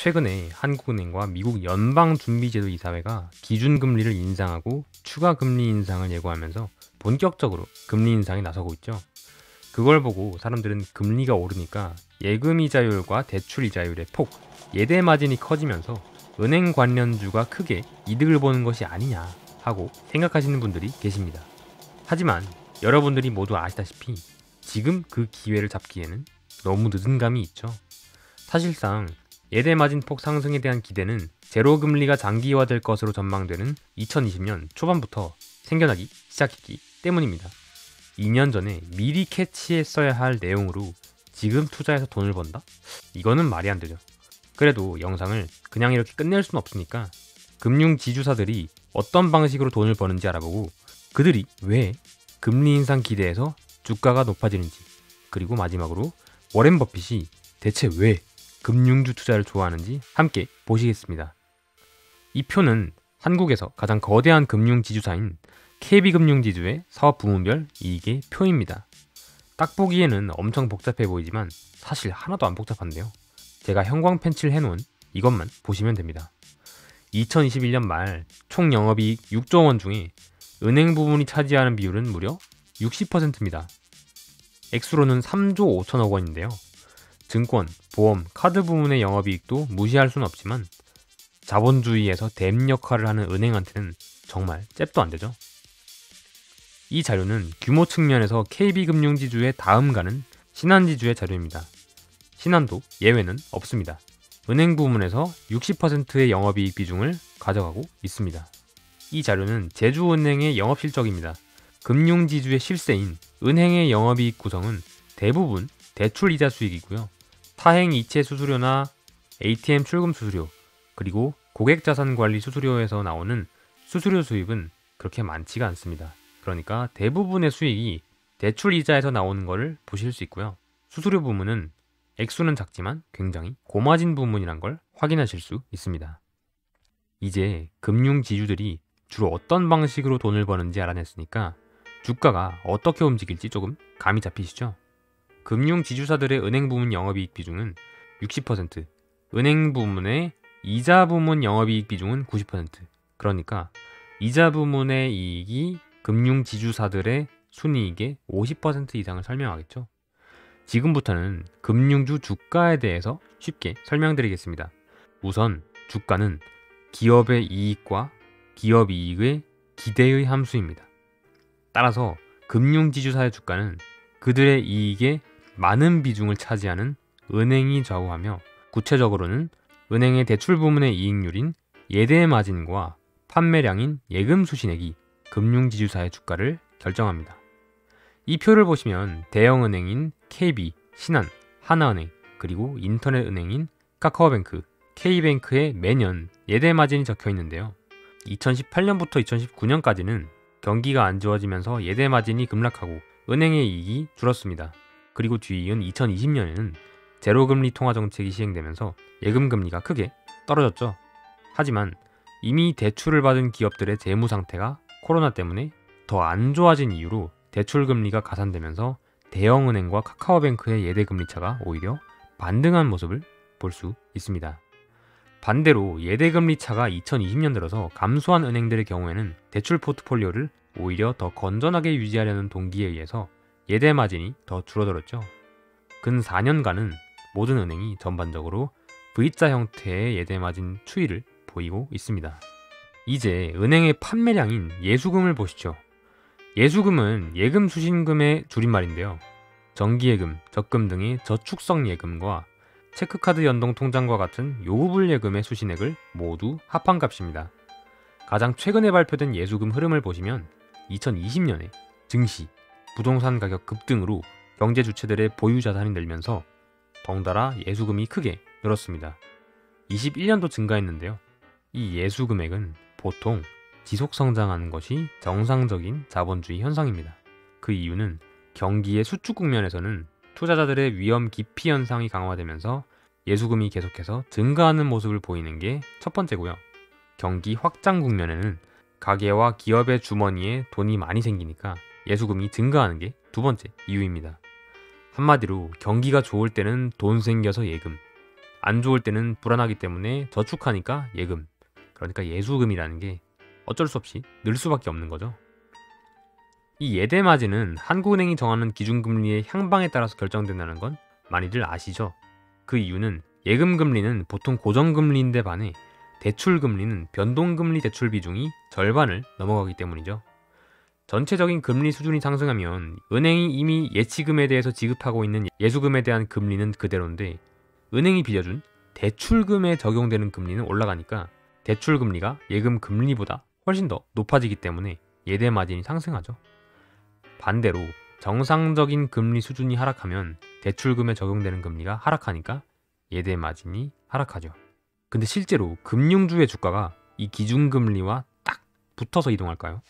최근에 한국은행과 미국 연방준비제도 이사회가 기준금리를 인상하고 추가금리 인상을 예고하면서 본격적으로 금리 인상에 나서고 있죠. 그걸 보고 사람들은 금리가 오르니까 예금 이자율과 대출 이자율의 폭, 예대 마진이 커지면서 은행 관련주가 크게 이득을 보는 것이 아니냐 하고 생각하시는 분들이 계십니다. 하지만 여러분들이 모두 아시다시피 지금 그 기회를 잡기에는 너무 늦은 감이 있죠. 사실상 예대 마진 폭 상승에 대한 기대는 제로금리가 장기화될 것으로 전망되는 2020년 초반부터 생겨나기 시작했기 때문입니다. 2년 전에 미리 캐치했어야 할 내용으로 지금 투자해서 돈을 번다? 이거는 말이 안 되죠. 그래도 영상을 그냥 이렇게 끝낼 수는 없으니까 금융지주사들이 어떤 방식으로 돈을 버는지 알아보고 그들이 왜 금리 인상 기대에서 주가가 높아지는지, 그리고 마지막으로 워렌 버핏이 대체 왜 금융주 투자를 좋아하는지 함께 보시겠습니다. 이 표는 한국에서 가장 거대한 금융지주사인 KB금융지주의 사업 부문별 이익의 표입니다. 딱 보기에는 엄청 복잡해 보이지만 사실 하나도 안 복잡한데요. 제가 형광펜칠 해놓은 이것만 보시면 됩니다. 2021년 말 총 영업이익 6조 원 중에 은행 부문이 차지하는 비율은 무려 60%입니다. 액수로는 3조 5천억 원인데요. 증권, 보험, 카드 부문의 영업이익도 무시할 수는 없지만 자본주의에서 댐 역할을 하는 은행한테는 정말 잽도 안 되죠. 이 자료는 규모 측면에서 KB금융지주의 다음 가는 신한지주의 자료입니다. 신한도 예외는 없습니다. 은행 부문에서 60%의 영업이익 비중을 가져가고 있습니다. 이 자료는 제주은행의 영업실적입니다. 금융지주의 실세인 은행의 영업이익 구성은 대부분 대출이자 수익이고요. 타행 이체 수수료나 ATM 출금 수수료, 그리고 고객자산관리 수수료에서 나오는 수수료 수입은 그렇게 많지가 않습니다. 그러니까 대부분의 수익이 대출이자에서 나오는 것을 보실 수 있고요. 수수료 부문은 액수는 작지만 굉장히 고마진 부문이란 걸 확인하실 수 있습니다. 이제 금융지주들이 주로 어떤 방식으로 돈을 버는지 알아냈으니까 주가가 어떻게 움직일지 조금 감이 잡히시죠? 금융지주사들의 은행 부문 영업이익 비중은 60%, 은행 부문의 이자 부문 영업이익 비중은 90%. 그러니까 이자 부문의 이익이 금융지주사들의 순이익의 50% 이상을 설명하겠죠. 지금부터는 금융주 주가에 대해서 쉽게 설명드리겠습니다. 우선 주가는 기업의 이익과 기업이익의 기대의 함수입니다. 따라서 금융지주사의 주가는 그들의 이익의 많은 비중을 차지하는 은행이 좌우하며, 구체적으로는 은행의 대출 부문의 이익률인 예대 마진과 판매량인 예금 수신액이 금융지주사의 주가를 결정합니다. 이 표를 보시면 대형은행인 KB, 신한, 하나은행, 그리고 인터넷은행인 카카오뱅크, K뱅크의 매년 예대 마진이 적혀 있는데요. 2018년부터 2019년까지는 경기가 안 좋아지면서 예대 마진이 급락하고 은행의 이익이 줄었습니다. 그리고 뒤이은 2020년에는 제로금리 통화정책이 시행되면서 예금금리가 크게 떨어졌죠. 하지만 이미 대출을 받은 기업들의 재무 상태가 코로나 때문에 더 안 좋아진 이유로 대출금리가 가산되면서 대형은행과 카카오뱅크의 예대금리 차가 오히려 반등한 모습을 볼 수 있습니다. 반대로 예대금리 차가 2020년 들어서 감소한 은행들의 경우에는 대출 포트폴리오를 오히려 더 건전하게 유지하려는 동기에 의해서 예대 마진이 더 줄어들었죠. 근 4년간은 모든 은행이 전반적으로 V자 형태의 예대 마진 추이를 보이고 있습니다. 이제 은행의 판매량인 예수금을 보시죠. 예수금은 예금 수신금의 줄임말인데요. 정기예금, 적금 등의 저축성 예금과 체크카드 연동 통장과 같은 요구불 예금의 수신액을 모두 합한 값입니다. 가장 최근에 발표된 예수금 흐름을 보시면 2020년에 증시, 부동산 가격 급등으로 경제 주체들의 보유 자산이 늘면서 덩달아 예수금이 크게 늘었습니다. 21년도 증가했는데요. 이 예수금액은 보통 지속 성장하는 것이 정상적인 자본주의 현상입니다. 그 이유는 경기의 수축 국면에서는 투자자들의 위험 기피 현상이 강화되면서 예수금이 계속해서 증가하는 모습을 보이는 게 첫 번째고요. 경기 확장 국면에는 가계와 기업의 주머니에 돈이 많이 생기니까 예수금이 증가하는 게 두 번째 이유입니다. 한마디로 경기가 좋을 때는 돈 생겨서 예금, 안 좋을 때는 불안하기 때문에 저축하니까 예금, 그러니까 예수금이라는 게 어쩔 수 없이 늘 수밖에 없는 거죠. 이 예대마진은 한국은행이 정하는 기준금리의 향방에 따라서 결정된다는 건 많이들 아시죠? 그 이유는 예금금리는 보통 고정금리인데 반해 대출금리는 변동금리 대출 비중이 절반을 넘어가기 때문이죠. 전체적인 금리 수준이 상승하면 은행이 이미 예치금에 대해서 지급하고 있는 예수금에 대한 금리는 그대로인데 은행이 빌려준 대출금에 적용되는 금리는 올라가니까 대출금리가 예금금리보다 훨씬 더 높아지기 때문에 예대마진이 상승하죠. 반대로 정상적인 금리 수준이 하락하면 대출금에 적용되는 금리가 하락하니까 예대마진이 하락하죠. 근데 실제로 금융주의 주가가 이 기준금리와 딱 붙어서 이동할까요?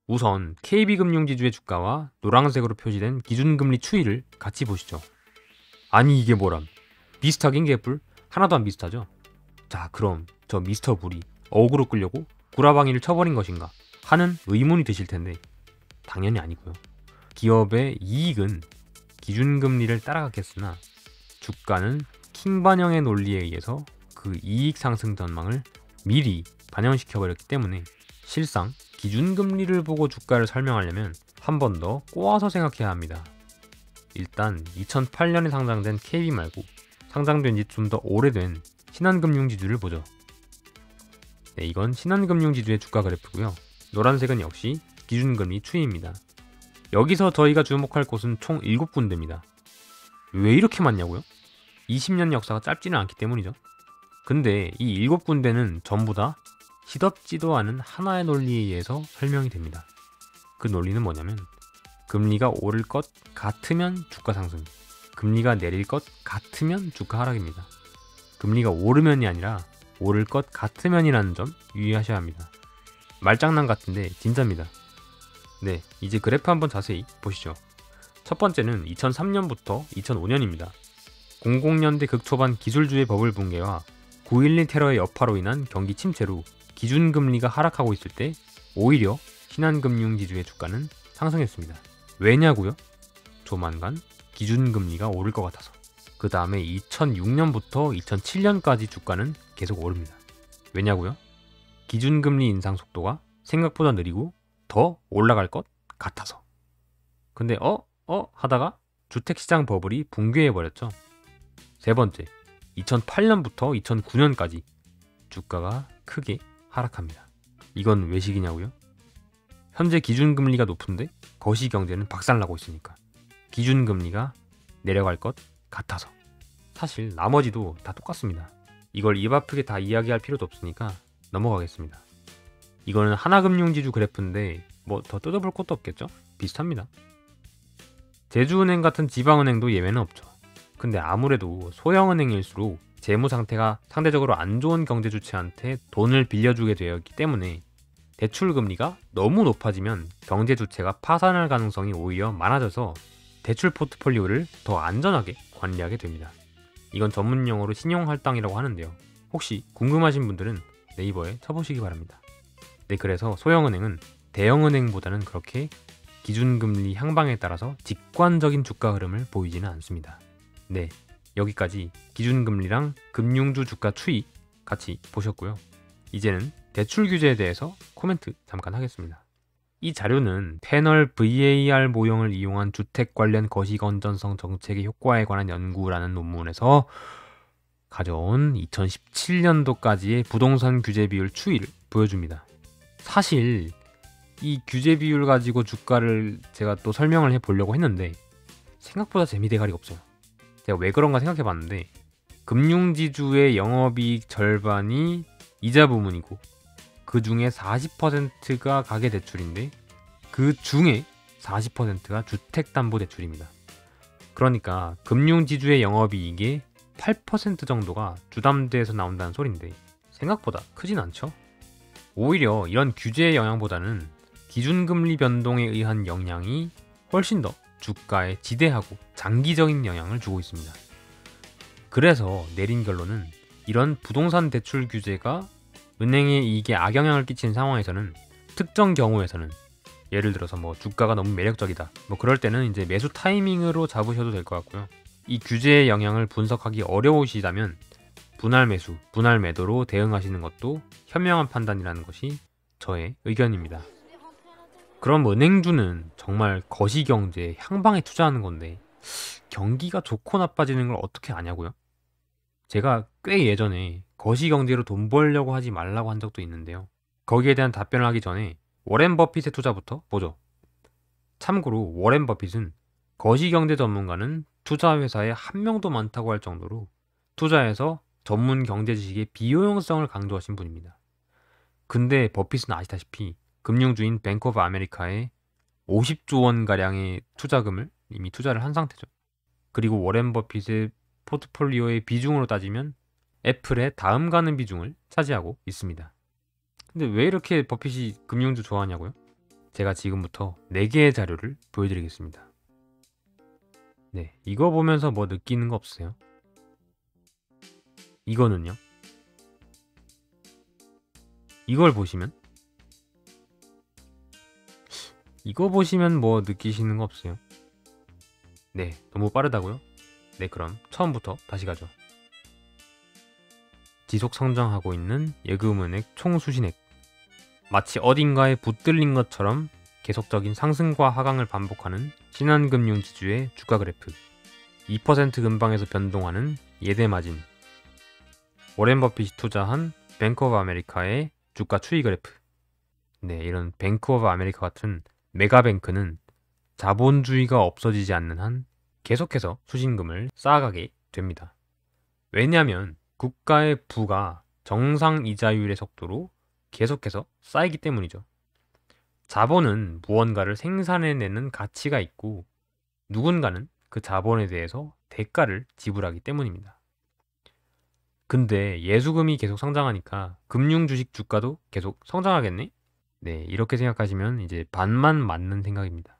우선 KB금융지주의 주가와 노란색으로 표시된 기준금리 추이를 같이 보시죠. 아니 이게 뭐람? 비슷하긴 개뿔? 하나도 안 비슷하죠? 자 그럼 저 미스터 불이 어그로 끌려고 구라방이를 쳐버린 것인가 하는 의문이 드실 텐데 당연히 아니고요. 기업의 이익은 기준금리를 따라갔겠으나 주가는 킹반영의 논리에 의해서 그 이익 상승 전망을 미리 반영시켜버렸기 때문에 실상 기준금리를 보고 주가를 설명하려면 한 번 더 꼬아서 생각해야 합니다. 일단 2008년에 상장된 KB 말고 상장된 지 좀 더 오래된 신한금융지주를 보죠. 네, 이건 신한금융지주의 주가 그래프고요. 노란색은 역시 기준금리 추이입니다. 여기서 저희가 주목할 곳은 총 7군데입니다. 왜 이렇게 많냐고요? 20년 역사가 짧지는 않기 때문이죠. 근데 이 7군데는 전부 다 시덥지도 않은 하나의 논리에 의해서 설명이 됩니다. 그 논리는 뭐냐면 금리가 오를 것 같으면 주가 상승, 금리가 내릴 것 같으면 주가 하락입니다. 금리가 오르면이 아니라 오를 것 같으면이라는 점 유의하셔야 합니다. 말장난 같은데 진짜입니다. 네, 이제 그래프 한번 자세히 보시죠. 첫 번째는 2003년부터 2005년입니다. 00년대 극초반 기술주의 버블 붕괴와 9.11 테러의 여파로 인한 경기 침체로 기준금리가 하락하고 있을 때 오히려 신한금융지주의 주가는 상승했습니다. 왜냐고요? 조만간 기준금리가 오를 것 같아서. 그 다음에 2006년부터 2007년까지 주가는 계속 오릅니다. 왜냐고요? 기준금리 인상 속도가 생각보다 느리고 더 올라갈 것 같아서. 근데 하다가 주택시장 버블이 붕괴해버렸죠. 세 번째, 2008년부터 2009년까지 주가가 크게 하락합니다. 이건 외식이냐고요? 현재 기준금리가 높은데 거시경제는 박살나고 있으니까 기준금리가 내려갈 것 같아서. 사실 나머지도 다 똑같습니다. 이걸 입 아프게 다 이야기할 필요도 없으니까 넘어가겠습니다. 이거는 하나금융지주 그래프인데 뭐 더 뜯어볼 것도 없겠죠? 비슷합니다. 제주은행 같은 지방은행도 예외는 없죠. 근데 아무래도 소형은행일수록 재무 상태가 상대적으로 안 좋은 경제주체한테 돈을 빌려주게 되었기 때문에 대출금리가 너무 높아지면 경제주체가 파산할 가능성이 오히려 많아져서 대출 포트폴리오를 더 안전하게 관리하게 됩니다. 이건 전문용어로 신용할당이라고 하는데요. 혹시 궁금하신 분들은 네이버에 쳐보시기 바랍니다. 네, 그래서 소형은행은 대형은행보다는 그렇게 기준금리 향방에 따라서 직관적인 주가 흐름을 보이지는 않습니다. 네, 여기까지 기준금리랑 금융주 주가 추이 같이 보셨고요. 이제는 대출 규제에 대해서 코멘트 잠깐 하겠습니다. 이 자료는 패널 VAR 모형을 이용한 주택 관련 거시건전성 정책의 효과에 관한 연구라는 논문에서 가져온 2017년도까지의 부동산 규제 비율 추이를 보여줍니다. 사실 이 규제 비율 가지고 주가를 제가 또 설명을 해보려고 했는데 생각보다 재미대가리가 없어요. 제가 왜 그런가 생각해 봤는데 금융지주의 영업이익 절반이 이자 부문이고 그 중에 40%가 가계대출인데 그 중에 40%가 주택담보대출입니다. 그러니까 금융지주의 영업이익의 8% 정도가 주담대에서 나온다는 소린데 생각보다 크진 않죠? 오히려 이런 규제의 영향보다는 기준금리 변동에 의한 영향이 훨씬 더 주가에 지대하고 장기적인 영향을 주고 있습니다. 그래서 내린 결론은 이런 부동산 대출 규제가 은행의 이익에 악영향을 끼치는 상황에서는 특정 경우에서는 예를 들어서 뭐 주가가 너무 매력적이다 뭐 그럴 때는 이제 매수 타이밍으로 잡으셔도 될 것 같고요. 이 규제의 영향을 분석하기 어려우시다면 분할 매수, 분할 매도로 대응하시는 것도 현명한 판단이라는 것이 저의 의견입니다. 그럼 은행주는 정말 거시경제에 향방에 투자하는 건데 경기가 좋고 나빠지는 걸 어떻게 아냐고요? 제가 꽤 예전에 거시경제로 돈 벌려고 하지 말라고 한 적도 있는데요. 거기에 대한 답변을 하기 전에 워렌 버핏의 투자부터 보죠. 참고로 워렌 버핏은 거시경제 전문가는 투자회사에 한 명도 많다고 할 정도로 투자에서 전문 경제 지식의 비효용성을 강조하신 분입니다. 근데 버핏은 아시다시피 금융주인 뱅크 오브 아메리카에 50조 원가량의 투자금을 이미 투자를 한 상태죠. 그리고 워렌 버핏의 포트폴리오의 비중으로 따지면 애플의 다음 가는 비중을 차지하고 있습니다. 근데 왜 이렇게 버핏이 금융주 좋아하냐고요? 제가 지금부터 4개의 자료를 보여드리겠습니다. 네, 이거 보면서 뭐 느끼는 거 없어요? 이거는요? 이걸 보시면? 이거 보시면 뭐 느끼시는 거 없어요? 네, 너무 빠르다고요? 네, 그럼 처음부터 다시 가죠. 지속 성장하고 있는 예금은행 총수신액. 마치 어딘가에 붙들린 것처럼 계속적인 상승과 하강을 반복하는 신한금융지주의 주가 그래프. 2% 근방에서 변동하는 예대 마진. 워렌 버핏이 투자한 뱅크 오브 아메리카의 주가 추이 그래프. 네, 이런 뱅크 오브 아메리카 같은 메가뱅크는 자본주의가 없어지지 않는 한 계속해서 수신금을 쌓아가게 됩니다. 왜냐하면 국가의 부가 정상 이자율의 속도로 계속해서 쌓이기 때문이죠. 자본은 무언가를 생산해내는 가치가 있고 누군가는 그 자본에 대해서 대가를 지불하기 때문입니다. 근데 예수금이 계속 성장하니까 금융주식 주가도 계속 성장하겠네? 네, 이렇게 생각하시면 이제 반만 맞는 생각입니다.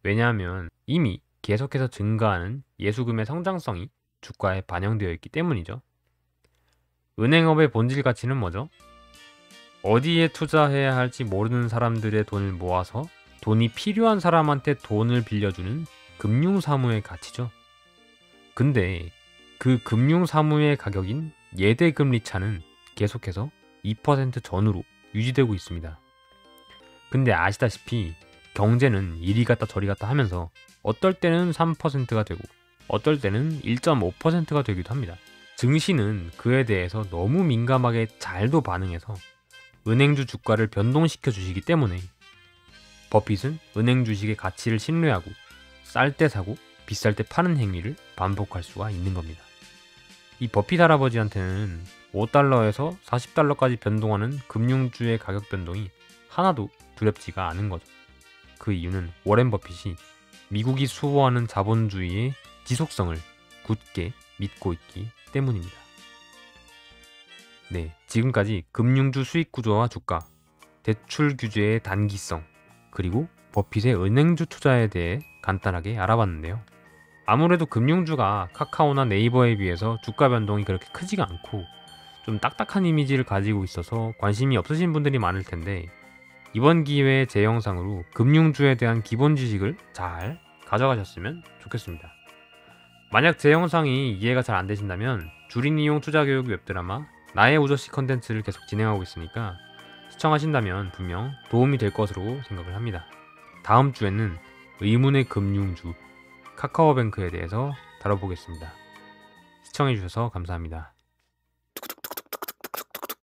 왜냐하면 이미 계속해서 증가하는 예수금의 성장성이 주가에 반영되어 있기 때문이죠. 은행업의 본질 가치는 뭐죠? 어디에 투자해야 할지 모르는 사람들의 돈을 모아서 돈이 필요한 사람한테 돈을 빌려주는 금융사무의 가치죠. 근데 그 금융사무의 가격인 예대금리 차는 계속해서 2% 전후로 유지되고 있습니다. 근데 아시다시피 경제는 이리 갔다 저리 갔다 하면서 어떨 때는 3%가 되고 어떨 때는 1.5%가 되기도 합니다. 증시는 그에 대해서 너무 민감하게 잘도 반응해서 은행주 주가를 변동시켜 주시기 때문에 버핏은 은행 주식의 가치를 신뢰하고 쌀 때 사고 비쌀 때 파는 행위를 반복할 수가 있는 겁니다. 이 버핏 할아버지한테는 5달러에서 40달러까지 변동하는 금융주의 가격 변동이 하나도 두렵지가 않은 거죠. 그 이유는 워렌 버핏이 미국이 수호하는 자본주의의 지속성을 굳게 믿고 있기 때문입니다. 네, 지금까지 금융주 수익 구조와 주가, 대출 규제의 단기성, 그리고 버핏의 은행주 투자에 대해 간단하게 알아봤는데요. 아무래도 금융주가 카카오나 네이버에 비해서 주가 변동이 그렇게 크지가 않고 좀 딱딱한 이미지를 가지고 있어서 관심이 없으신 분들이 많을 텐데 이번 기회에 제 영상으로 금융주에 대한 기본 지식을 잘 가져가셨으면 좋겠습니다. 만약 제 영상이 이해가 잘 안 되신다면 줄인 이용 투자 교육 웹드라마 나의 우저씨 컨텐츠를 계속 진행하고 있으니까 시청하신다면 분명 도움이 될 것으로 생각을 합니다. 다음 주에는 의문의 금융주 카카오뱅크에 대해서 다뤄보겠습니다. 시청해주셔서 감사합니다.